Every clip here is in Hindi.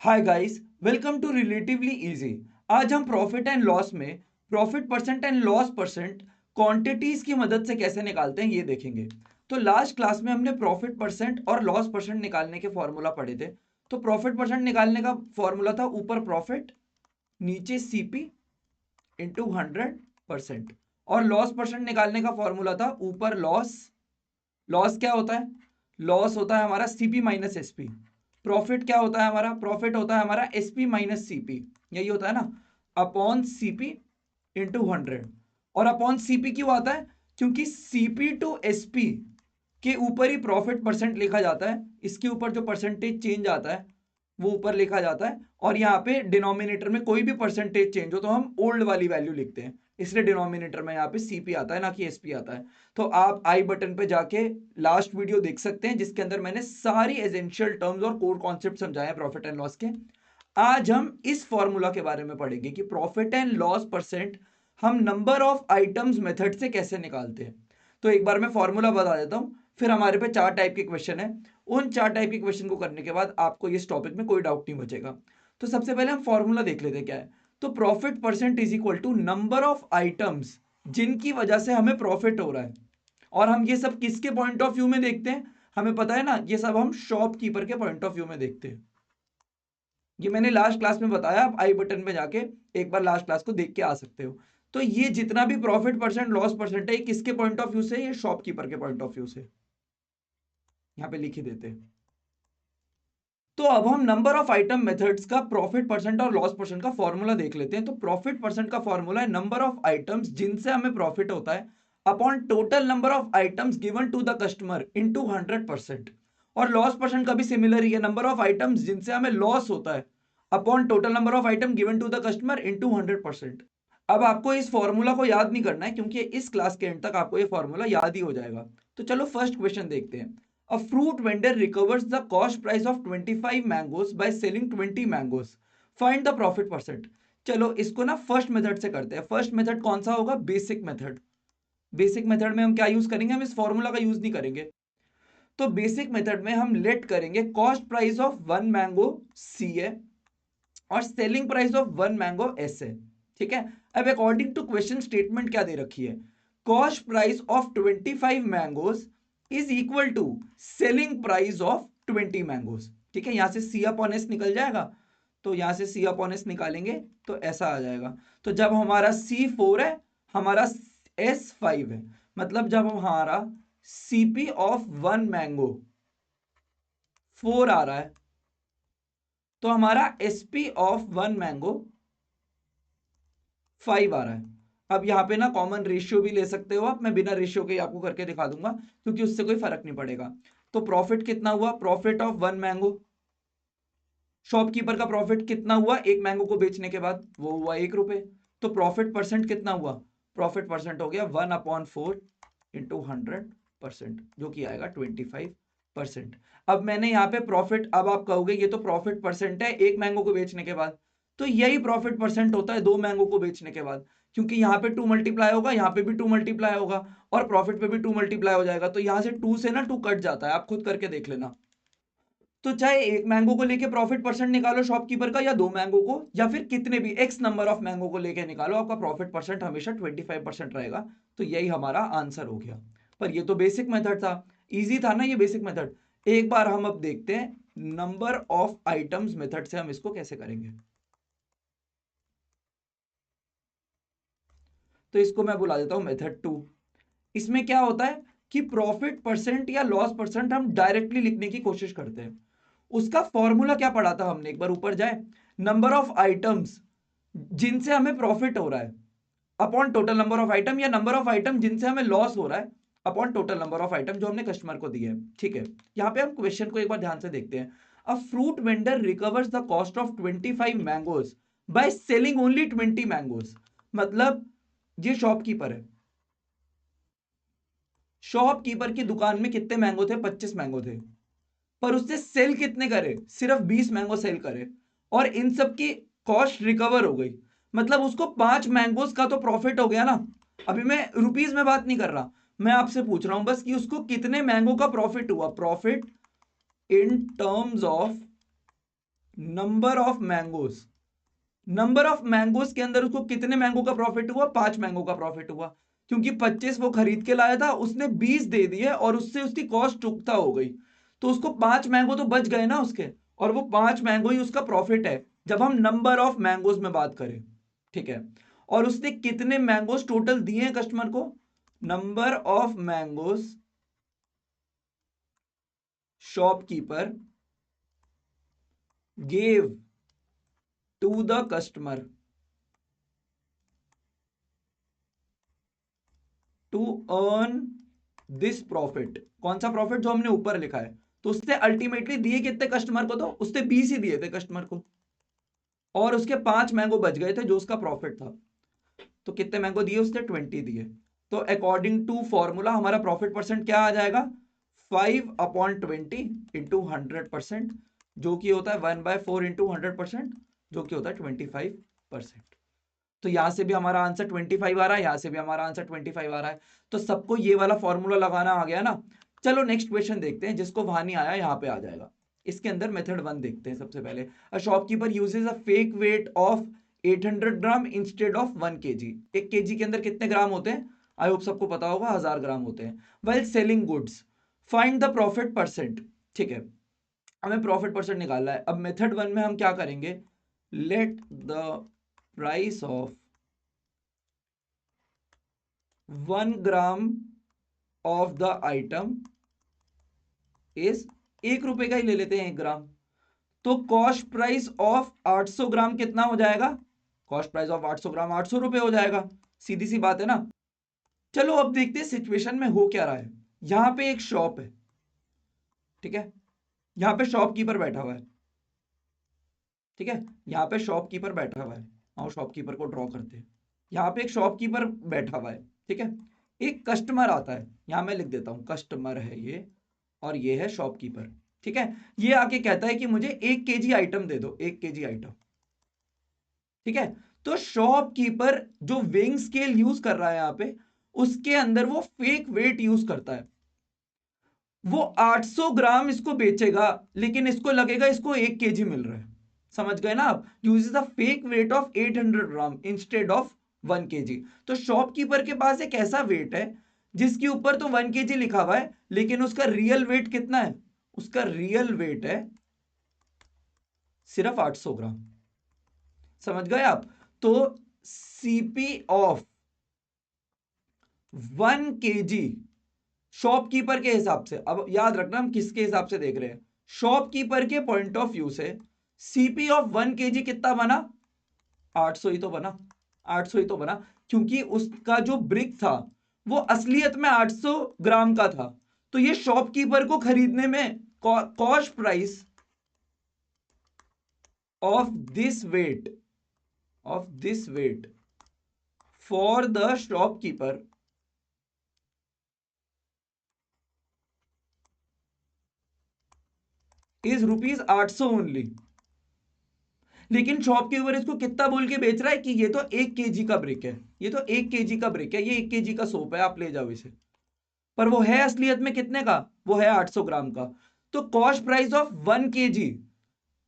Hi guys, welcome to relatively easy. आज हम प्रॉफिट एंड लॉस में profit percent and loss percent quantities की मदद से कैसे निकालते हैं ये देखेंगे। तो लास्ट क्लास में हमने प्रॉफिट परसेंट और लॉस परसेंट निकालने के फॉर्मूला पढ़े थे। तो प्रॉफिट परसेंट निकालने का फॉर्मूला था ऊपर प्रॉफिट नीचे सीपी इंटू 100%। और लॉस परसेंट निकालने का फॉर्मूला था ऊपर लॉस। लॉस क्या होता है? लॉस होता है हमारा सीपी माइनस एसपी। प्रॉफिट क्या होता है हमारा? प्रॉफिट होता है हमारा एसपी माइनस सीपी, यही होता है ना, अपॉन सीपी इंटू 100। और अपॉन सीपी क्यों आता है? क्योंकि सीपी टू एसपी के ऊपर ही प्रॉफिट परसेंट लिखा जाता है। इसके ऊपर जो परसेंटेज चेंज आता है वो ऊपर लिखा जाता है, और यहाँ पे डिनोमिनेटर में कोई भी परसेंटेज चेंज हो तो हम ओल्ड वाली वैल्यू लिखते हैं, इसलिए डिनोमिनेटर में यहाँ पे सीपी आता है ना कि एसपी आता है। तो आप आई बटन पे जाके लास्ट वीडियो देख सकते हैं जिसके अंदर मैंने सारी एसेंशियल टर्म्स और कोर कॉन्सेप्ट समझाए हैं प्रॉफिट एंड लॉस के। आज हम इस फॉर्मूला के बारे में पढ़ेंगे कि प्रॉफिट एंड लॉस परसेंट हम नंबर ऑफ आइटम्स मेथड से कैसे निकालते हैं। तो एक बार मैं फॉर्मूला बता देता हूं, फिर हमारे पे 4 टाइप के क्वेश्चन है। उन 4 टाइप के क्वेश्चन को करने के बाद आपको इस टॉपिक में कोई डाउट नहीं बचेगा। तो सबसे पहले हम फॉर्मूला देख लेते हैं क्या है। तो profit percent is equal to number of items जिनकी वजह से हमें प्रॉफिट हो रहा है। और हम ये सब किसके पॉइंट ऑफ व्यू में देखते हैं? हमें पता है ना, ये सब हम शॉपकीपर के पॉइंट ऑफ व्यू में देखते हैं। ये मैंने लास्ट क्लास में बताया, आप आई बटन पे जाके एक बार लास्ट क्लास को देख के आ सकते हो। तो ये जितना भी प्रॉफिट परसेंट लॉस परसेंट है, ये किसके पॉइंट ऑफ व्यू से? ये शॉपकीपर के पॉइंट ऑफ व्यू से। यहाँ पे लिख ही देते हैं। तो अब हम नंबर ऑफ आइटम मेथड्स का प्रॉफिट परसेंट और लॉस परसेंट का फॉर्मूला देख लेते हैं। तो प्रॉफिट परसेंट का फॉर्मूला है नंबर ऑफ आइटम्स जिनसे हमें प्रॉफिट होता है upon total number of items given to the customer into 100%। और लॉस परसेंट का भी सिमिलर ही है, नंबर ऑफ आइटम्स जिनसे हमें लॉस होता है upon total number of item given to the customer into 100%। अब आपको इस फॉर्मूला को याद नहीं करना है क्योंकि इस क्लास के एंड तक आपको ये फॉर्मूला याद ही हो जाएगा। तो चलो फर्स्ट क्वेश्चन देखते हैं। A fruit vendor recovers the cost price of 25 mangoes by selling 20 mangoes. Find the profit percent. चलो इसको ना फर्स्ट मेथड से करते हैं। फर्स्ट मेथड कौन सा होगा? Basic method. बेसिक मेथड में हम क्या यूज करेंगे? हम इस फॉर्मूला का यूज नहीं करेंगे। तो बेसिक मेथड में हम लेट करेंगे cost price of one mango C है और selling price of one mango S है। ठीक है। अब अकॉर्डिंग टू क्वेश्चन स्टेटमेंट क्या दे रखी है? Cost price of 25 mangoes is equal to selling price of 20 mangoes. ठीक है, यहां से सी अपॉन एस निकल जाएगा। तो यहां से सी अपॉन एस निकालेंगे तो ऐसा आ जाएगा। तो जब हमारा सी 4 है, हमारा एस 5 है, मतलब जब हमारा सीपी ऑफ वन मैंगो 4 आ रहा है तो हमारा एसपी ऑफ वन मैंगो 5 आ रहा है। अब यहाँ पे ना कॉमन रेशियो भी ले सकते हो आप, मैं बिना रेशियो के आपको करके दिखा दूंगा क्योंकि उससे कोई फर्क नहीं पड़ेगा। तो प्रॉफिट कितना हुआ? Profit of one mango, shopkeeper का प्रॉफिट कितना हुआ एक मैंगो को बेचने के बाद? वो हुआ 1 रुपए। तो प्रॉफिट परसेंट कितना हुआ? प्रॉफिट परसेंट हो गया 1/4 इंटू 100%, जो कि आएगा 25%। अब मैंने यहाँ पे प्रॉफिट, अब आप कहोगे ये तो प्रॉफिट परसेंट है एक मैंगो को बेचने के बाद, तो यही प्रॉफिट परसेंट होता है दो मैंगो को बेचने के बाद, क्योंकि यहाँ पे 2 मल्टीप्लाई होगा, यहाँ पे भी 2 मल्टीप्लाई होगा और प्रॉफिट पे भी 2 मल्टीप्लाई हो जाएगा। तो यहाँ से 2 से ना 2 कट जाता है, आप खुद करके देख लेना। तो चाहे एक मैंगो को लेके प्रॉफिट परसेंट निकालो शॉपकीपर का, या दो मैंगो को, या फिर कितने भी एक्स नंबर ऑफ मैंगो को लेके निकालो, आपका प्रॉफिट परसेंट हमेशा 25% रहेगा। तो यही हमारा आंसर हो गया। पर ये तो बेसिक मेथड था, इजी था ना ये बेसिक मेथड। एक बार हम अब देखते हैं नंबर ऑफ आइटम्स मेथड से हम इसको कैसे करेंगे। तो इसको मैं बुला देता हूं मेथड 2। इसमें क्या होता है कि प्रॉफिट परसेंट या लॉस परसेंट हम डायरेक्टली लिखने की कोशिश करते हैं। उसका फॉर्मूला क्या पढ़ा था हमने? एक बार ऊपर जाए, नंबर ऑफ आइटम्स जिनसे हमें प्रॉफिट हो रहा है upon total number of item, या नंबर ऑफ आइटम जिनसे हमें लॉस हो रहा है upon total number of item जो हमने कस्टमर को दिए है। ठीक है, यहां पे हम क्वेश्चन को एक बार ध्यान से देखते हैं। A fruit vendor recovers the cost of 25 mangoes by selling only 20 mangoes. मतलब ये शॉपकीपर है, शॉपकीपर की दुकान में कितने मैंगो थे? 25 मैंगो थे, पर उससे सेल कितने करे? सिर्फ 20 मैंगो सेल करे, और इन सब की कॉस्ट रिकवर हो गई। मतलब उसको 5 मैंगोज का तो प्रॉफिट हो गया ना। अभी मैं रुपीस में बात नहीं कर रहा, मैं आपसे पूछ रहा हूं बस कि उसको कितने मैंगो का प्रॉफिट हुआ। Profit in terms of number of mangoes, number of mangoes के अंदर उसको कितने मैंगो का प्रॉफिट हुआ, 5 मैंगो का प्रॉफिट हुआ, क्योंकि 25 वो खरीद के लाया था, उसने 20 दे दिए और उससे उसकी कॉस्ट चुकता हो गई, तो उसको 5 मैंगो तो बच गए ना उसके, और वो 5 मैंगो ही उसका प्रॉफिट है जब हम नंबर ऑफ मैंगोज में बात करें। ठीक है, और उसने कितने मैंगोज टोटल दिए हैं कस्टमर को, number of mangoes shopkeeper gave to the customer to earn this profit. कौन सा प्रॉफिट, जो हमने ऊपर लिखा है, तो उससे अल्टीमेटली दिए कितने कस्टमर को, तो उससे 20 ही दिए थे कस्टमर को, और उसके 5 मैंगो बच गए थे जो उसका प्रॉफिट था, तो कितने मैंगो दिए उसने, 20 दिए। तो अकॉर्डिंग टू फॉर्मूला हमारा प्रॉफिट परसेंट क्या आ जाएगा, 5/20 इंटू 100%, जो कि होता है 1/4 इंटू 100%, जो कि होता है 25%। तो यहां से भी हमारा आंसर 25 आ रहा है, यहां से भी हमारा आंसर 25 आ रहा है, तो सबको ये वाला फॉर्मूला लगाना आ गया ना। चलो नेक्स्ट क्वेश्चन देखते हैं, जिसको वहां नहीं आया यहां पे आ जाएगा। इसके अंदर मेथड 1 देखते हैं सबसे पहले। A shopkeeper uses a fake weight of 800 gram instead of 1 kg। 1 kg के अंदर कितने ग्राम होते हैं, आई होप सबको पता होगा, 1000 ग्राम होते हैं। Well selling goods, find the profit percent. ठीक है, हमें प्रॉफिट परसेंट निकालना है। अब मेथड 1 में हम क्या करेंगे, let the price of 1 gram of the item is, 1 रुपए का ही ले लेते हैं 1 ग्राम, तो कॉस्ट प्राइस ऑफ 800 ग्राम कितना हो जाएगा, कॉस्ट प्राइस ऑफ 800 ग्राम 800 रुपए हो जाएगा, सीधी सी बात है ना। चलो अब देखते हैं सिचुएशन में हो क्या रहा है। यहां पे एक शॉप है, ठीक है, यहां पे शॉपकीपर बैठा हुआ है, ठीक है, यहां पे शॉपकीपर बैठा हुआ है। आओ शॉपकीपर को ड्रॉ करते हैं। यहां पे एक शॉपकीपर बैठा हुआ है, ठीक है, एक कस्टमर आता है, यहां मैं लिख देता हूं कस्टमर है ये, और ये है शॉपकीपर। ठीक है, ये आके कहता है कि मुझे 1 kg आइटम दे दो, 1 kg आइटम। ठीक है, तो शॉपकीपर जो वेइंग स्केल यूज कर रहा है यहां पे, उसके अंदर वो फेक वेट यूज करता है। वो 800 ग्राम इसको बेचेगा, लेकिन इसको लगेगा इसको 1 kg मिल रहा है। समझ गए ना आप, uses the fake weight of 800 gram instead of 1 kg। तो शॉपकीपर के पास एक ऐसा वेट है जिसके ऊपर तो 1 kg लिखा हुआ है, लेकिन उसका रियल वेट कितना है, उसका रियल वेट है सिर्फ 800 ग्राम। समझ गए आप, तो सीपी ऑफ 1 kg शॉपकीपर के हिसाब से, अब याद रखना हम किसके हिसाब से देख रहे हैं, शॉपकीपर के पॉइंट ऑफ व्यू से सीपी ऑफ 1 kg कितना बना, 800 ही तो बना, 800 ही तो बना, क्योंकि उसका जो ब्रिक था वो असलियत में 800 ग्राम का था। तो ये शॉपकीपर को खरीदने में cost price of this weight, of this weight for the shopkeeper is ₹800 only. लेकिन शॉपकीपर इसको कितना बोल के बेच रहा है कि ये तो 1 kg का ब्रिक है, ये तो 1 kg का ब्रिक है, ये 1 kg का सोप है, आप ले जाओ इसे। पर वो है असलियत में कितने का, वो है 800 ग्राम का। तो cost price of 1 kg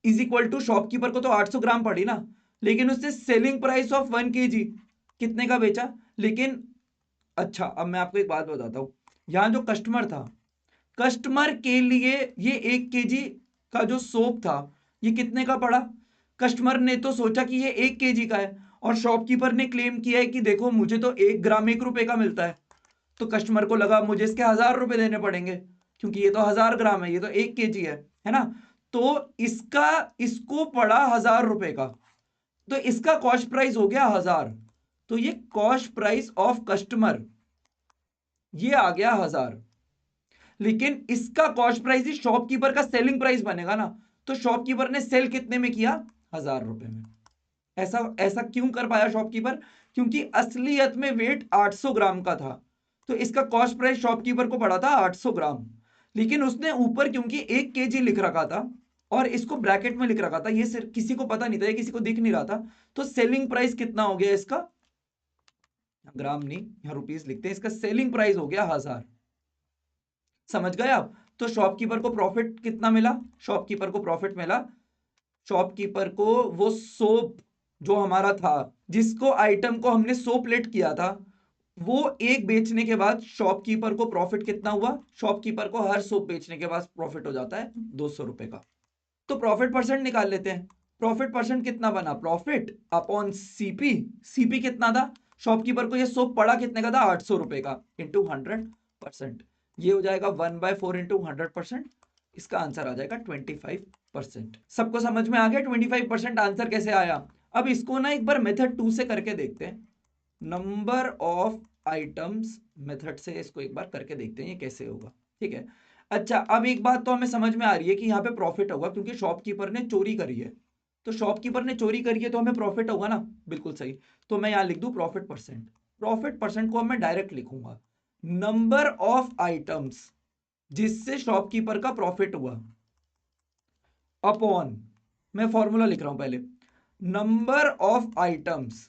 is equal to, shopkeeper को तो 800 ग्राम पड़ी ना, लेकिन उसने सेलिंग प्राइस ऑफ 1 kg कितने का बेचा, लेकिन अच्छा अब मैं आपको एक बात बताता हूं, यहां जो कस्टमर था, कस्टमर के लिए ये 1 kg का जो सोप था ये कितने का पड़ा, कस्टमर ने तो सोचा कि ये 1 kg का है, और शॉपकीपर ने क्लेम किया है कि देखो मुझे तो 1 ग्राम 1 रुपए का मिलता है, तो कस्टमर को लगा मुझे इसके 1000 रुपए देने पड़ेंगे, क्योंकि ये तो 1000 ग्राम है, ये तो 1 kg है ना। तो इसका, इसको पड़ा 1000 रुपए का, तो इसका कॉस्ट प्राइस हो गया 1000, तो ये कॉस्ट प्राइस ऑफ कस्टमर ये आ गया 1000, लेकिन इसका कॉस्ट प्राइस ही शॉपकीपर का सेलिंग प्राइस बनेगा ना, तो शॉपकीपर ने सेल कितने में किया, 1000 रुपए में। ऐसा ऐसा क्यों कर पाया शॉपकीपर, क्योंकि असलियत में वेट 800 ग्राम का था, तो इसका कॉस्ट प्राइस शॉपकीपर को पड़ा था 800 ग्राम, लेकिन उसने ऊपर क्योंकि 1 kg लिख रखा था और इसको ब्रैकेट में लिख रखा था, ये सिर्फ किसी को पता नहीं था, ये किसी को दिख नहीं रहा था, तो सेलिंग प्राइस कितना हो गया इसका, ग्राम नहीं यहां रुपीस लिखते हैं, इसका सेलिंग प्राइस हो गया 1000। समझ गए आप, तो शॉपकीपर को प्रॉफिट कितना मिला, शॉपकीपर को प्रॉफिट मिला शॉपकीपर को वो सोप जो हमारा था, जिसको आइटम को हमने सोप लेट किया था, वो एक बेचने के बाद शॉपकीपर को प्रॉफिट कितना हुआ? शॉपकीपर को हर सोप बेचने के बाद प्रॉफिट हो जाता है 200 रुपए का। तो प्रॉफिट परसेंट निकाल लेते हैं। प्रॉफिट परसेंट कितना बना? Profit upon CP. सीपी कितना था? शॉपकीपर को ये सोप पड़ा कितने का था? 800 रुपए का, इंटू 100%। ये हो जाएगा 1/4 इंटू 100%। इसका आंसर आ जाएगा 25%। सबको समझ में आ गया 25% आंसर कैसे आया? अब इसको ना एक बार मेथड 2 से करके देखते हैं। नंबर ऑफ आइटम्स मेथड से इसको एक बार करके देखते हैं ये कैसे होगा। ठीक है। अच्छा, अब एक बात तो हमें समझ में आ रही है कि यहाँ पे प्रॉफिट होगा क्योंकि शॉपकीपर ने चोरी करी है। तो शॉपकीपर ने चोरी करी है तो हमें प्रॉफिट होगा ना, बिल्कुल सही। तो मैं यहाँ लिख दूं प्रॉफिट परसेंट। प्रॉफिट परसेंट को मैं डायरेक्ट लिखूंगा नंबर ऑफ आइटम्स जिससे शॉपकीपर का प्रॉफिट हुआ, अपॉन, मैं फॉर्मूला लिख रहा हूं पहले, नंबर ऑफ आइटम्स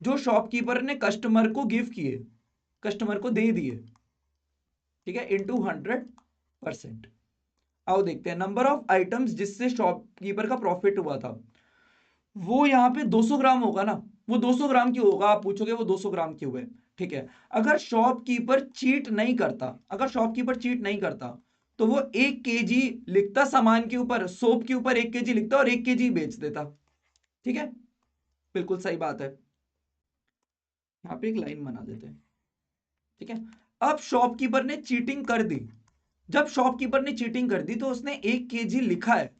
जो शॉपकीपर ने कस्टमर को गिव किए, कस्टमर को दे दिए, ठीक है, इंटू 100%। आओ देखते हैं नंबर ऑफ आइटम्स जिससे शॉपकीपर का प्रॉफिट हुआ था। वो यहाँ पे 200 ग्राम होगा ना। वो 200 ग्राम क्यों होगा? आप पूछोगे वो 200 ग्राम क्यों है। ठीक है, अगर शॉपकीपर चीट नहीं करता, अगर शॉपकीपर चीट नहीं करता तो वो 1 kg लिखता सामान के ऊपर, सोप के ऊपर 1 kg लिखता और 1 kg बेच देता। ठीक है, बिल्कुल सही बात है। यहाँ पे एक लाइन बना देते हैं। ठीक है, अब शॉपकीपर ने चीटिंग कर दी। जब शॉपकीपर ने चीटिंग कर दी तो उसने 1 kg लिखा है,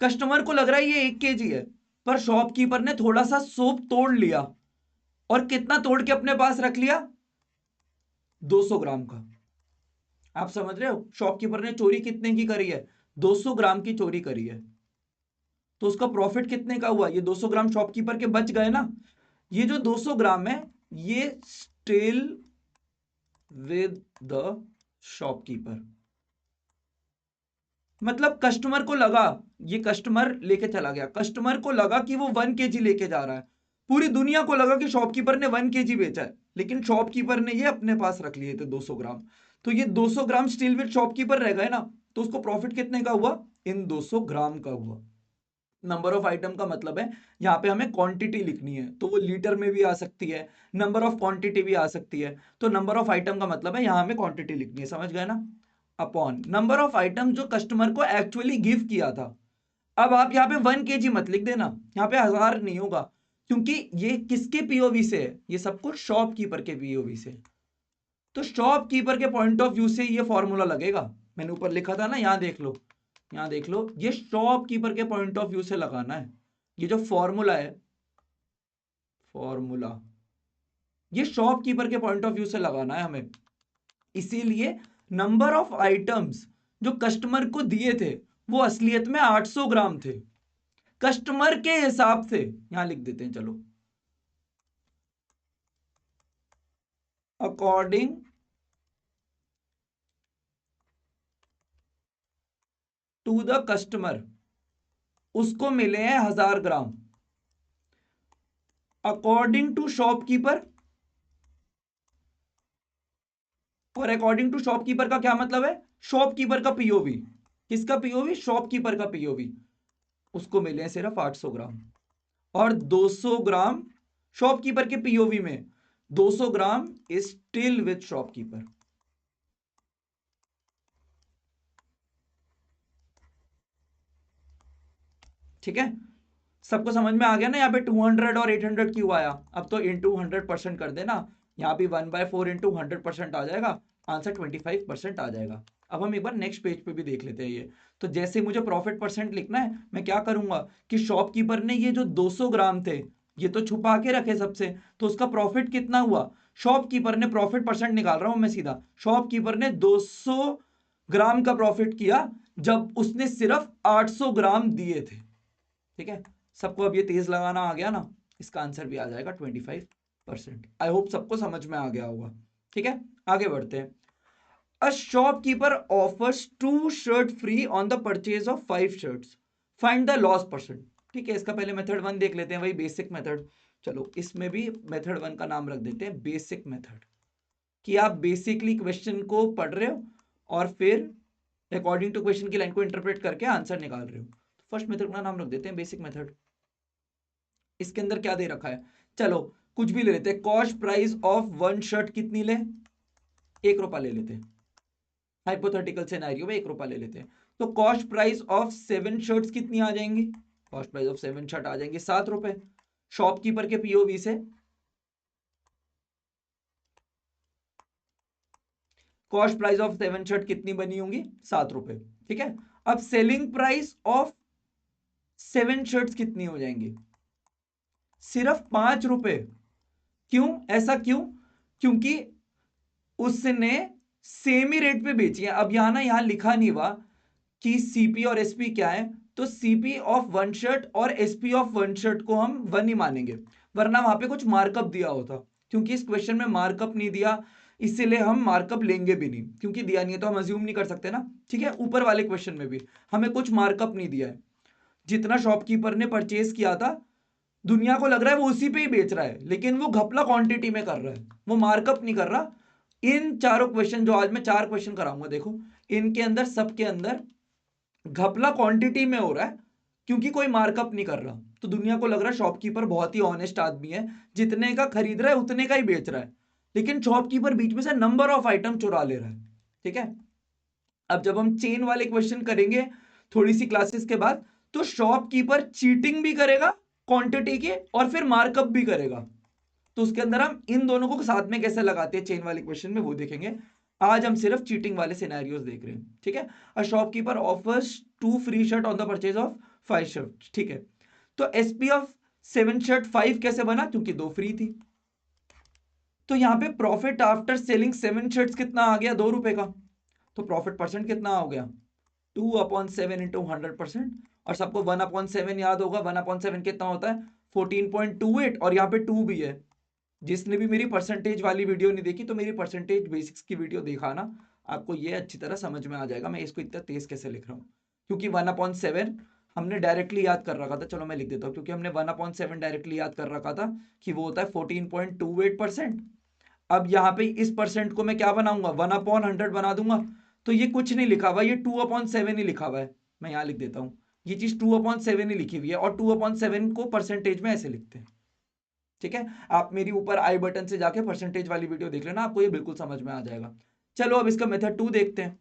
कस्टमर को लग रहा है ये 1 kg है, पर शॉपकीपर ने थोड़ा सा सोप तोड़ लिया और कितना तोड़ के अपने पास रख लिया? 200 ग्राम का। आप समझ रहे हो शॉपकीपर ने चोरी कितने की करी है? 200 ग्राम की चोरी करी है। तो उसका प्रॉफिट कितने का हुआ? ये 200 ग्राम शॉपकीपर के बच गए ना। ये जो 200 ग्राम है ये स्टिल विद द शॉपकीपर। मतलब कस्टमर को लगा, ये कस्टमर लेके चला गया, कस्टमर को लगा कि वो 1 kg लेके जा रहा है, पूरी दुनिया को लगा कि शॉपकीपर ने 1 kg बेचा है, लेकिन शॉपकीपर ने ये अपने पास रख लिए थे 200 ग्राम। तो ये 200 ग्राम स्टील विद शॉपकीपर रह गए ना। तो उसको प्रॉफिट कितने का हुआ? इन 200 ग्राम का हुआ। नंबर ऑफ आइटम का मतलब है यहाँ पे हमें क्वांटिटी लिखनी है, तो वो लीटर में भी आ सकती है, नंबर ऑफ क्वांटिटी भी आ सकती है। तो नंबर ऑफ आइटम का मतलब है यहाँ हमें क्वांटिटी लिखनी है, समझ गए ना, अपॉन नंबर ऑफ आइटम जो कस्टमर को एक्चुअली गिव किया था। अब आप यहाँ पे 1 kg मत लिख देना, यहाँ पे 1000 नहीं होगा, क्योंकि ये किसके पीओवी से है? ये सब कुछ शॉपकीपर के पीओवी से। तो शॉपकीपर के पॉइंट ऑफ व्यू से ये फॉर्मूला लगेगा। मैंने ऊपर लिखा था ना, यहाँ देख लो, यहाँ देख लो, ये शॉपकीपर के पॉइंट ऑफ व्यू से लगाना है। ये जो फॉर्मूला है, फॉर्मूला, ये शॉपकीपर के पॉइंट ऑफ व्यू से लगाना है हमें। इसीलिए नंबर ऑफ आइटम्स जो कस्टमर को दिए थे वो असलियत में 800 ग्राम थे, कस्टमर के हिसाब से। यहां लिख देते हैं, चलो, अकॉर्डिंग टू द कस्टमर उसको मिले हैं 1000 ग्राम। अकॉर्डिंग टू शॉपकीपर, और अकॉर्डिंग टू शॉपकीपर का क्या मतलब है? शॉपकीपर का पीओवी। किसका पीओवी? शॉपकीपर का पीओवी। उसको मिले हैं सिर्फ 800 ग्राम, और 200 ग्राम शॉपकीपर के पीओवी में 200 gram is still with shopkeeper. ठीक है, सबको समझ में आ गया ना? यहाँ पे 200 और 800 क्यों आया? अब तो इंटू 100% कर देना, यहाँ भी 1/4 इंटू 100% आ जाएगा, आंसर 25% आ जाएगा। अब हम एक बार नेक्स्ट पेज पे भी देख लेते हैं ये। तो जैसे मुझे प्रॉफिट परसेंट लिखना है, मैं क्या करूंगा कि शॉपकीपर ने ये जो 200 ग्राम थे ये तो छुपा के रखे सबसे, तो उसका प्रॉफिट कितना हुआ? शॉपकीपर ने, प्रॉफिट परसेंट निकाल रहा हूं मैं सीधा, शॉपकीपर ने 200 ग्राम का प्रॉफिट किया जब उसने सिर्फ 800 ग्राम दिए थे। ठीक है, सबको अब ये तेज लगाना आ गया ना, इसका आंसर भी आ जाएगा 25%। आई होप सबको समझ में आ गया होगा। ठीक है, आगे बढ़ते हैं। A shopkeeper offers 2 shirt free on the purchase of 5 shirts, find the loss percent. ठीक है, इसका पहले मेथड 1 देख लेते हैं, वही बेसिक मेथड। चलो इसमें भी मेथड 1 का नाम रख देते हैं बेसिक मेथड, कि आप बेसिकली क्वेश्चन को पढ़ रहे हो और फिर अकॉर्डिंग टू क्वेश्चन की लाइन को इंटरप्रेट करके आंसर निकाल रहे हो। फर्स्ट मेथड का नाम रख देते हैं बेसिक मेथड। इसके अंदर क्या दे रखा है, चलो कुछ भी ले लेते हैं। Cost price of one shirt कितनी ले, 1 रुपया ले लेते हैं। हाइपोथेटिकल सिनेरियो में 1 रुपया ले लेते हैं। तो कॉस्ट प्राइस ऑफ 7 शर्ट्स कितनी आ जाएंगी, कॉस्ट प्राइस ऑफ 7 शर्ट आ जाएंगी 7 रुपए। शॉपकीपर के पीओवी से कॉस्ट प्राइस ऑफ 7 शर्ट कितनी बनी होंगी, 7 रुपए। ठीक है, अब सेलिंग प्राइस ऑफ 7 शर्ट्स कितनी हो जाएंगी, सिर्फ 5 रुपए। क्यों, ऐसा क्यों, क्योंकि उसने सेम ही रेट पे बेची है। अब यहां ना, यहां लिखा नहीं हुआ कि सीपी और एसपी क्या है, तो सीपी ऑफ वन शर्ट और एसपी ऑफ वन शर्ट को हम 1 ही मानेंगे, वरना वहां पे कुछ मार्कअप दिया होता। क्योंकि इस क्वेश्चन में मार्कअप नहीं दिया, इसीलिए हम मार्कअप लेंगे भी नहीं, क्योंकि दिया नहीं है तो हम अज्यूम नहीं कर सकते ना। ठीक है, ऊपर वाले क्वेश्चन में भी हमें कुछ मार्कअप नहीं दिया है। जितना शॉपकीपर ने परचेज किया था, दुनिया को लग रहा है वो उसी पे ही बेच रहा है, लेकिन वो घपला क्वांटिटी में कर रहा है, वो मार्कअप नहीं कर रहा। इन चारों क्वेश्चन, जो आज मैं 4 क्वेश्चन कराऊंगा, देखो इनके अंदर, सबके अंदर घपला क्वांटिटी में हो रहा है, क्योंकि कोई मार्कअप नहीं कर रहा। तो दुनिया को लग रहा है शॉपकीपर बहुत ही ऑनेस्ट आदमी है, जितने का खरीद रहा है उतने का ही बेच रहा है, लेकिन शॉपकीपर बीच में से नंबर ऑफ आइटम चुरा ले रहा है। ठीक है, अब जब हम चेन वाले क्वेश्चन करेंगे थोड़ी सी क्लासेस के बाद, तो शॉपकीपर चीटिंग भी करेगा क्वांटिटी के और फिर मार्कअप भी करेगा। तो उसके अंदर हम इन दोनों को साथ में कैसे लगाते हैं चेन वाले क्वेश्चन में, वो देखेंगे। आज हम सिर्फ चीटिंग वाले सिनेरियोस देख रहे हैं। ठीक है, a shopkeeper offers 2 free shirt on the purchase of 5 shirt. ठीक है, तो एसपी ऑफ 7 शर्ट 5 कैसे बना, क्योंकि 2 फ्री थी। तो यहां पे प्रॉफिट आफ्टर सेलिंग 7 शर्ट्स कितना आ गया, 2 रुपए का। तो प्रॉफिट परसेंट कितना हो गया, 2/7 इंटू 100%। और सबको 1/7 याद होगा, 1/7 कितना होता है, 14.28। और यहाँ पे 2 भी है। जिसने भी मेरी परसेंटेज वाली वीडियो नहीं देखी, तो मेरी परसेंटेज बेसिक्स की वीडियो देखा ना, आपको ये अच्छी तरह समझ में आ जाएगा मैं इसको इतना तेज कैसे लिख रहा हूँ। क्योंकि 1/7 हमने डायरेक्टली याद कर रखा था, चलो मैं लिख देता हूँ। क्योंकि हमने 1/7 डायरेक्टली याद कर रखा था कि वो होता है 14.28%। अब यहाँ पे इस परसेंट को मैं क्या बनाऊंगा, 1/100 बना दूंगा। तो ये कुछ नहीं लिखा हुआ, ये 2/7 ही लिखा हुआ है। मैं यहाँ लिख देता हूँ, ये चीज 2/7 ही लिखी हुई है, और 2/7 को परसेंटेज में ऐसे लिखते हैं। ठीक है, आप मेरी ऊपर आई बटन से जाके परसेंटेज वाली वीडियो देख लेना, आपको ये बिल्कुल समझ में आ जाएगा। चलो अब इसका मेथड 2 देखते हैं।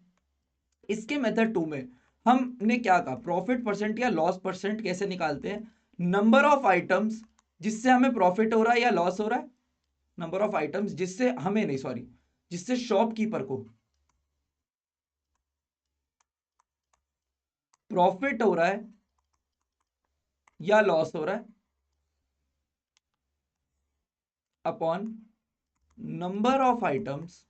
इसके मेथड 2 में हमने क्या कहा, प्रॉफिट परसेंट या लॉस परसेंट कैसे निकालते हैं, नंबर ऑफ आइटम्स जिससे हमें प्रॉफिट हो रहा है या लॉस हो रहा है, नंबर ऑफ आइटम्स जिससे हमें नहीं, सॉरी, जिससे शॉपकीपर को प्रॉफिट हो रहा है या लॉस हो रहा है, अपॉन नंबर ऑफ आइटम्स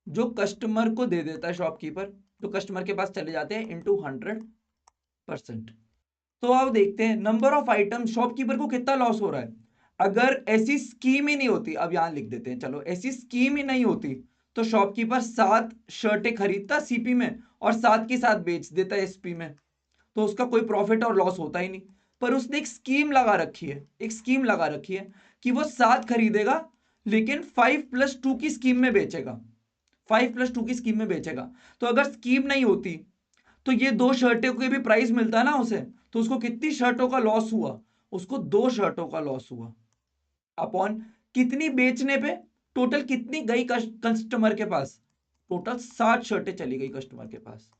जो कस्टमर को दे देता है शॉपकीपर, जो कस्टमर के पास चले जाते हैं, इंटू 100%। तो अब देखते हैं नंबर ऑफ आइटम शॉपकीपर को कितना लॉस हो रहा है। अगर ऐसी स्कीम ही नहीं होती, अब यहां लिख देते हैं, चलो ऐसी स्कीम ही नहीं होती, तो शॉपकीपर 7 शर्टें खरीदता सीपी में और 7 की 7 बेच देता एसपी में, तो उसका कोई प्रॉफिट और लॉस होता ही नहीं। पर उसने एक स्कीम लगा रखी है, एक स्कीम लगा रखी है कि वो 7 खरीदेगा, लेकिन 5+2 की स्कीम में बेचेगा, 5+2 की स्कीम में बेचेगा। तो अगर स्कीम नहीं होती, तो ये 2 शर्टों के भी प्राइस मिलता है ना उसे, तो उसको कितनी शर्टों का लॉस हुआ, उसको 2 शर्टों का लॉस हुआ। अपॉन कितनी बेचने पे, टोटल कितनी गई कस्टमर के पास, टोटल 7 शर्टें चली गई कस्टमर के पास,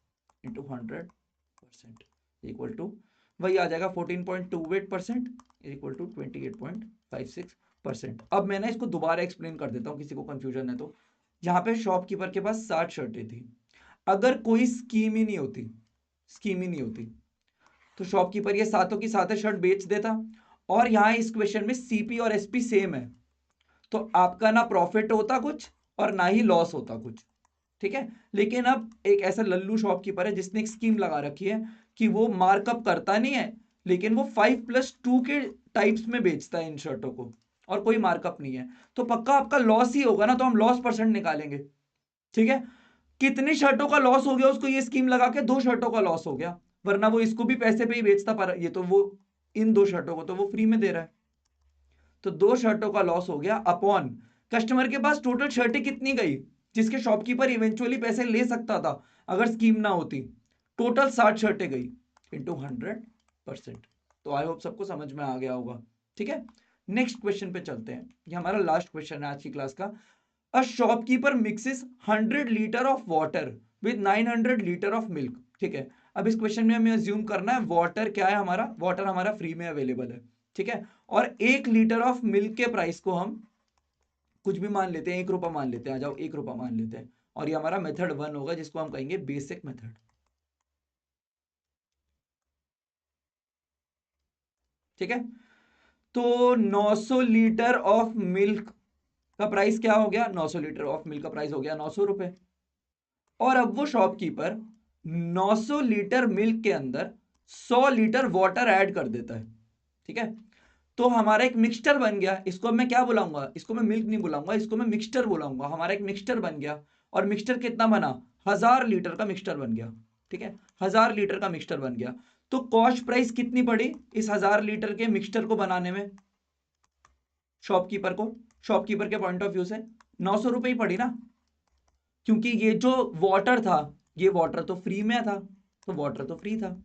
इंटू 100% इक्वल टू वही आ जाएगा 14.28% इक्वल टू 28.56%। अब मैं ना इसको दोबारा एक्सप्लेन कर देता हूँ, किसी को कंफ्यूजन है तो। यहाँ पे शॉपकीपर के पास 60 शर्टें थी, अगर कोई स्कीम ही नहीं होती, स्कीम ही नहीं होती, तो शॉपकीपर ये सातों की सातों शर्ट बेच देता। और यहाँ इस क्वेश्चन में सीपी और एसपी सेम है, तो आपका ना प्रॉफिट होता कुछ और ना ही लॉस होता कुछ। ठीक है, लेकिन अब एक ऐसा लल्लू शॉपकीपर है जिसने एक स्कीम लगा रखी है कि वो मार्कअप करता नहीं है, लेकिन वो 5+2 के टाइप्स में बेचता है इन शर्टों को, और कोई मार्कअप नहीं है, तो पक्का आपका लॉस ही होगा ना, तो हम लॉस परसेंट निकालेंगे। ठीक है, कितनी शर्टों का लॉस हो गया उसको, ये स्कीम लगा के 2 शर्टों का लॉस हो गया, वरना वो इसको भी पैसे पे ही बेचता, पर ये तो वो इन 2 शर्टों को तो वो फ्री में दे रहा है, तो 2 शर्टों का लॉस हो गया। अपॉन कस्टमर के पास टोटल शर्टें कितनी गई, जिसके शॉपकीपर इवेंचुअली पैसे ले सकता था अगर स्कीम ना होती, टोटल 60 शर्टें गई इंटू 100%। तो आई होप सबको समझ में आ गया होगा। ठीक है, नेक्स्ट क्वेश्चन पे चलते हैं, ये हमारा लास्ट क्वेश्चन है आज की क्लास का। A shopkeeper mixes 100 litre of water with 900 litre of milk. ठीक है, अब इस क्वेश्चन में हमें अज्यूम करना है वाटर क्या है, हमारा वाटर हमारा फ्री में अवेलेबल है। ठीक है, और 1 लीटर ऑफ मिल्क के प्राइस को हम कुछ भी मान लेते हैं, 1 रुपया मान लेते हैं, आ जाओ 1 रुपया मान लेते हैं, और ये हमारा मेथड 1 होगा जिसको हम कहेंगे बेसिक मेथड। ठीक है, तो 900 लीटर ऑफ मिल्क का प्राइस क्या हो गया, 900 लीटर ऑफ मिल्क का प्राइस हो गया 900 रुपए। और अब वो शॉपकीपर 900 लीटर मिल्क के अंदर 100 लीटर वाटर ऐड कर देता है। ठीक है, तो हमारा एक मिक्सचर बन गया, इसको अब मैं क्या बुलाऊंगा, इसको मैं मिल्क नहीं बुलाऊंगा, इसको मैं मिक्सचर बुलाऊंगा। हमारा एक मिक्सचर बन गया, और मिक्सचर कितना बना, 1000 लीटर का मिक्सचर बन गया। ठीक है, 1000 लीटर का मिक्सचर बन गया। तो कॉस्ट प्राइस कितनी पड़ी इस 1000 लीटर के मिक्सचर को बनाने में शॉपकीपर को, शॉपकीपर के पॉइंट ऑफ व्यू से 900 रुपए ही पड़ी ना, क्योंकि ये जो वाटर था, ये वाटर तो फ्री में था, तो वाटर तो फ्री था,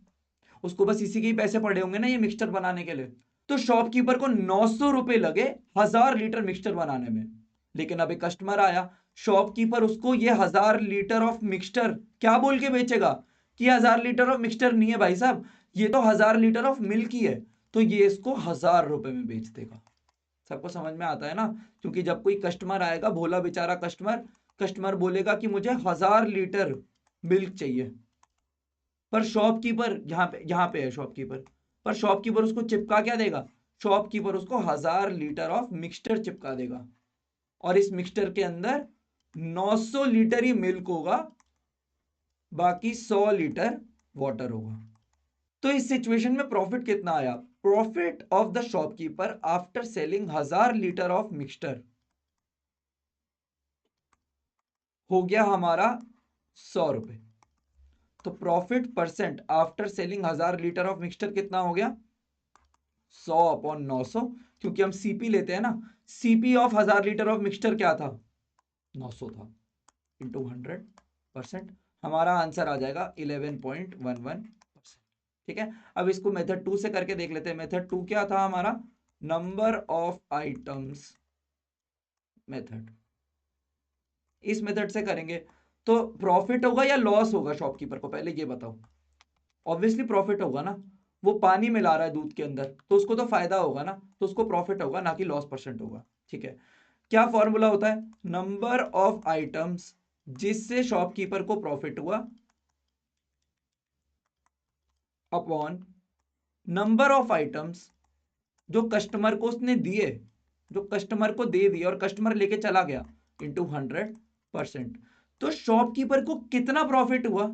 उसको बस इसी के ही पैसे पड़े होंगे ना ये मिक्सचर बनाने के लिए। तो शॉपकीपर को 900 रुपए लगे 1000 लीटर मिक्सचर बनाने में। लेकिन अब एक कस्टमर आया, शॉपकीपर उसको ये 1000 लीटर ऑफ मिक्सचर क्या बोल के बेचेगा कि 1000 लीटर ऑफ मिक्सचर नहीं है भाई साहब, ये तो 1000 लीटर ऑफ मिल्क ही है। तो ये इसको 1000 रुपए में बेच देगा। सबको समझ में आता है ना, क्योंकि जब कोई कस्टमर आएगा, भोला बेचारा कस्टमर, कस्टमर बोलेगा कि मुझे 1000 लीटर मिल्क चाहिए, पर शॉपकीपर यहाँ पे है शॉपकीपर, पर शॉपकीपर उसको चिपका क्या देगा, शॉपकीपर उसको 1000 लीटर ऑफ मिक्सचर चिपका देगा, और इस मिक्सचर के अंदर 900 लीटर ही मिल्क होगा, बाकी 100 लीटर वाटर होगा। तो इस सिचुएशन में प्रॉफिट कितना आया, profit of the shopkeeper after selling 1000 litre of mixture हो गया हमारा 100 रुपए। तो profit percent after selling 1000 litre of mixture कितना हो गया, 100 अपॉन 900, क्योंकि हम सीपी लेते हैं ना, CP of 1000 litre of mixture क्या था, 900 था, इंटू 100%। हमारा आंसर आ जाएगा 11.11%। ठीक है, अब इसको मेथड 2 से करके देख लेते हैं। मेथड 2 क्या था हमारा, नंबर ऑफ आइटम्स मेथड। इस मेथड से करेंगे तो प्रॉफिट होगा या लॉस होगा शॉपकीपर को, पहले ये बताओ। ऑब्वियसली प्रॉफिट होगा ना, वो पानी मिला रहा है दूध के अंदर, तो उसको तो फायदा होगा ना, तो उसको प्रॉफिट होगा, ना कि लॉस परसेंट होगा। ठीक है, क्या फॉर्मूला होता है, नंबर ऑफ आइटम्स जिससे शॉपकीपर को प्रॉफिट हुआ अपॉन नंबर ऑफ आइटम्स जो कस्टमर को उसने दिए, जो कस्टमर को दे दिए और कस्टमर लेके चला गया, इंटू 100%। तो शॉपकीपर को कितना प्रॉफिट हुआ,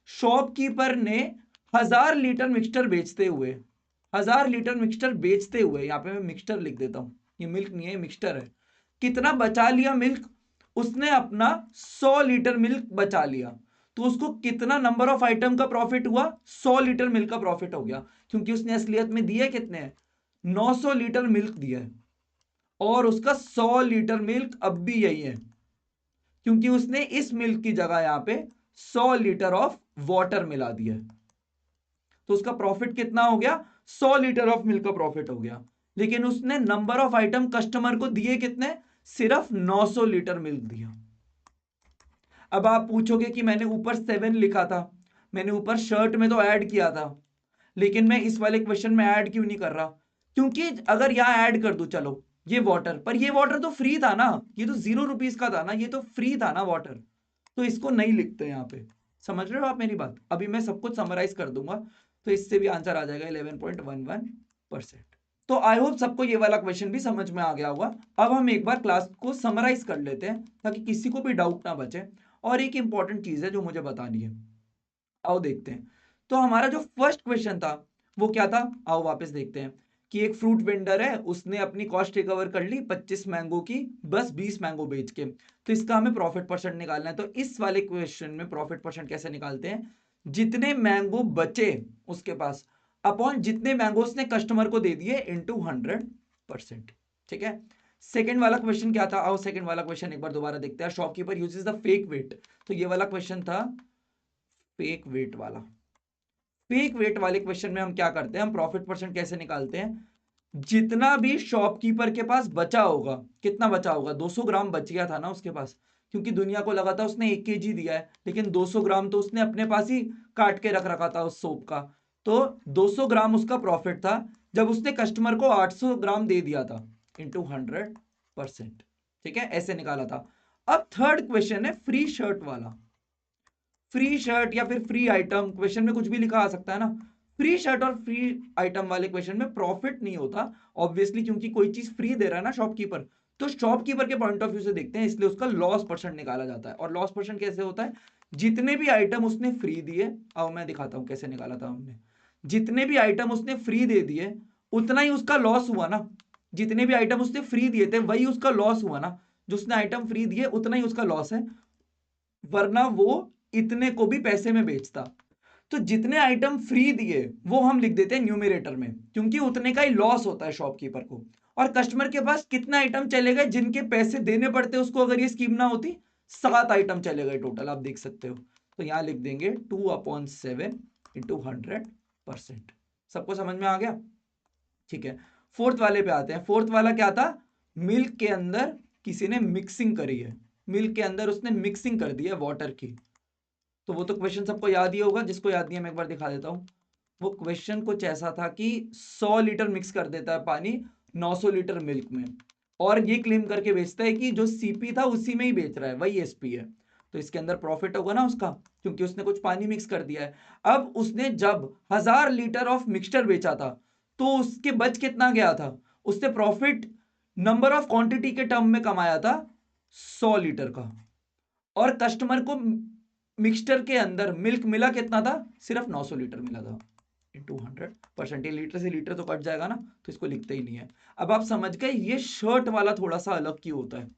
शॉपकीपर ने 1000 लीटर मिक्सचर बेचते हुए, 1000 लीटर मिक्सचर बेचते हुए, यहां पे मैं मिक्सचर लिख देता हूं, ये मिल्क नहीं है मिक्सचर है, कितना बचा लिया मिल्क, उसने अपना 100 लीटर मिल्क बचा लिया। तो उसको कितना नंबर ऑफ आइटम का प्रॉफिट हुआ, 100 लीटर मिल्क का प्रॉफिट हो गया, क्योंकि उसने असलियत में दिए कितने हैं, 900 लीटर मिल्क दिया है, और उसका 100 लीटर मिल्क अब भी यही है, क्योंकि उसने इस मिल्क की जगह यहां पे 100 लीटर ऑफ वाटर मिला दिया है। तो उसका प्रॉफिट कितना हो गया, 100 लीटर ऑफ मिल्क का प्रॉफिट हो गया। लेकिन उसने नंबर ऑफ आइटम कस्टमर को दिए कितने, सिर्फ 900 लीटर मिल्क दिया। अब आप पूछोगे कि मैंने ऊपर 7 लिखा था, मैंने ऊपर शर्ट में तो ऐड किया था, लेकिन मैं इस वाले क्वेश्चन में ऐड क्यों नहीं कर रहा, क्योंकि अगर यहां ऐड कर दूं, चलो ये वाटर, पर ये वाटर तो फ्री था ना, ये तो 0 रुपीज का था ना, ये तो फ्री था ना वाटर, तो इसको नहीं लिखते यहाँ पे। समझ रहे हो आप मेरी बात, अभी मैं सब कुछ समराइज कर दूंगा, तो इससे भी आंसर आ जाएगा 11.11%। तो आई होप सबको ये वाला क्वेश्चन भी समझ में आ गया होगा। अब हम एक बार क्लास को समराइज कर लेते हैं, ताकि किसी को भी डाउट ना बचे। और एक इंपॉर्टेंट चीज है जो मुझे बतानी है, आओ देखते हैं। तो हमारा जो फर्स्ट क्वेश्चन था वो क्या था, आओ वापस देखते हैं। कि एक फ्रूट वेंडर है, उसने अपनी कॉस्ट रिकवर कर ली 25 मैंगो की, बस 20 मैंगो बेच के, तो इसका हमें प्रॉफिट परसेंट निकालना है। तो इस वाले क्वेश्चन में प्रॉफिट परसेंट कैसे निकालते हैं, जितने मैंगो बचे उसके पास अपॉन जितने मैंगो उसने कस्टमर को दे दिए इंटू 100%। ठीक है, सेकेंड वाला क्वेश्चन क्या था, आओ सेकेंड वाला क्वेश्चन एक बार दोबारा देखते हैं। Shopkeeper uses the fake weight, तो ये वाला क्वेश्चन था फेक वेट वाला। पेक वेट वाले क्वेश्चन में हम क्या करते हैं, हम प्रॉफिट परसेंट कैसे निकालते हैं, जितना भी शॉपकीपर के पास बचा होगा, कितना बचा होगा, 200 ग्राम बच गया था ना उसके पास, क्योंकि दुनिया को लगा था उसने 1 केजी दिया है, लेकिन 200 ग्राम तो उसने अपने पास ही काट के रख रखा था उस सोप का, तो 200 ग्राम उसका प्रॉफिट था जब उसने कस्टमर को 800 ग्राम दे दिया था, इंटू 100%। ठीक है, ऐसे निकाला था। अब थर्ड क्वेश्चन है फ्री शर्ट वाला। फ्री शर्ट या फिर फ्री आइटम, क्वेश्चन में कुछ भी लिखा आ सकता है ना। फ्री शर्ट और फ्री आइटम वाले क्वेश्चन में प्रॉफिट नहीं होता ऑब्वियसली, क्योंकि कोई चीज फ्री दे रहा है ना शॉपकीपर, तो शॉपकीपर के पॉइंट ऑफ व्यू से देखते हैं, इसलिए उसका लॉस परसेंट निकाला जाता है। और लॉस परसेंट कैसे होता है, जितने भी आइटम उसने फ्री दिए, अब मैं दिखाता हूं कैसे निकाला था हमने, जितने भी आइटम उसने फ्री दे दिए उतना ही उसका लॉस हुआ ना, जितने भी आइटम उसने फ्री दिए थे वही उसका लॉस हुआ ना, जो उसने आइटम फ्री दिए उतना ही उसका लॉस है, वरना वो इतने को भी पैसे में बेचता। तो जितने आइटम फ्री दिए वो हम लिख देते हैं न्यूमरेटर में, क्योंकि उतने का ही लॉस होता है शॉपकीपर को। और कस्टमर के पास कितने आइटम चले गए जिनके पैसे देने पड़ते उसको, अगर ये स्कीम ना होती 7 आइटम चले गए टोटल, आप देख सकते हो। तो यहां लिख देंगे 2/7 इंटू 100%। सबको समझ में आ गया? ठीक है, फोर्थ वाले पे आते हैं। फोर्थ वाला क्या था, मिल्क के अंदर किसी ने मिक्सिंग करी है, मिल्क के अंदर उसने मिक्सिंग कर दी है वाटर की। तो वो तो क्वेश्चन सबको याद ही होगा, जिसको याद नहीं है मैं एक बार दिखा देता हूँ। वो क्वेश्चन कुछ ऐसा था कि 100 लीटर मिक्स कर देता है पानी 900 लीटर मिल्क में, और ये क्लेम करके बेचता है कि जो सीपी था उसी में ही बेच रहा है, वही एसपी है। तो इसके अंदर प्रॉफिट होगा ना उसका, क्योंकि उसने कुछ पानी मिक्स कर दिया है। अब उसने जब 1000 लीटर ऑफ मिक्सचर बेचा था तो उसके बच कितना गया था, उसने प्रॉफिट नंबर ऑफ क्वांटिटी के टर्म में कमाया था 100 लीटर का, और कस्टमर को मिक्सचर के अंदर मिल्क मिला कितना था, सिर्फ 900 लीटर मिला था, इंटू 100%। लीटर से लीटर तो कट जाएगा ना, तो इसको लिखते ही नहीं है। अब आप समझ गए ये शर्ट वाला थोड़ा सा अलग क्यों होता है।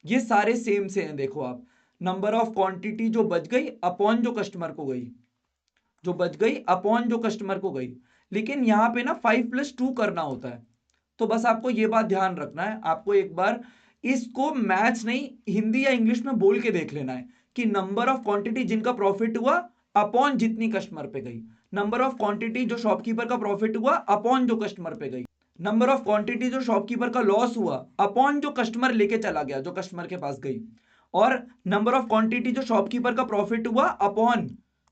ये सारे सेम से हैं, देखो आप, नंबर ऑफ क्वांटिटी जो बच गई अपॉन जो कस्टमर को गई, जो बच गई अपॉन जो कस्टमर को गई, लेकिन यहां पे ना 5+2 करना होता है। तो बस आपको ये बात ध्यान रखना है, आपको एक बार इसको मैथ्स नहीं हिंदी या इंग्लिश में बोल के देख लेना है कि नंबर ऑफ क्वांटिटी जिनका प्रॉफिट हुआ अपॉन जितनी कस्टमर पे गई, नंबर ऑफ क्वांटिटी जो शॉपकीपर का प्रॉफिट हुआ अपॉन जो कस्टमर पे गई, नंबर ऑफ क्वांटिटी जो शॉपकीपर का लॉस हुआ अपॉन जो कस्टमर लेके चला गया, जो कस्टमर के पास गई, और नंबर ऑफ क्वांटिटी जो शॉपकीपर का प्रॉफिट हुआ अपॉन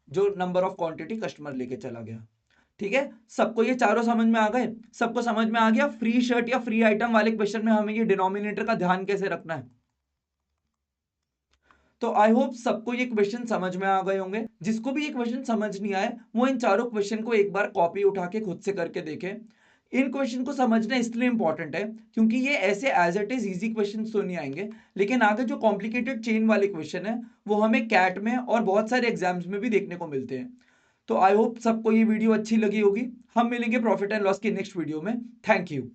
जो नंबर ऑफ क्वांटिटी कस्टमर लेके चला गया। ठीक है, सबको ये चारों समझ में आ गए? सबको समझ में आ गया फ्री शर्ट या फ्री आइटम वाले क्वेश्चन में हमें ये डिनोमिनेटर का ध्यान कैसे रखना है? तो आई होप सबको ये क्वेश्चन समझ में आ गए होंगे। जिसको भी ये क्वेश्चन समझ नहीं आए वो इन चारों क्वेश्चन को एक बार कॉपी उठा के खुद से करके देखे। इन क्वेश्चन को समझना इसलिए इंपॉर्टेंट है क्योंकि ये ऐसे as it is easy question तो नहीं आएंगे, लेकिन आगे जो कॉम्प्लिकेटेड चेन वाले क्वेश्चन है वो हमें कैट में और बहुत सारे एग्जाम्स में भी देखने को मिलते हैं। तो आई होप सबको ये वीडियो अच्छी लगी होगी। हम मिलेंगे प्रॉफिट एंड लॉस की नेक्स्ट वीडियो में। Thank you.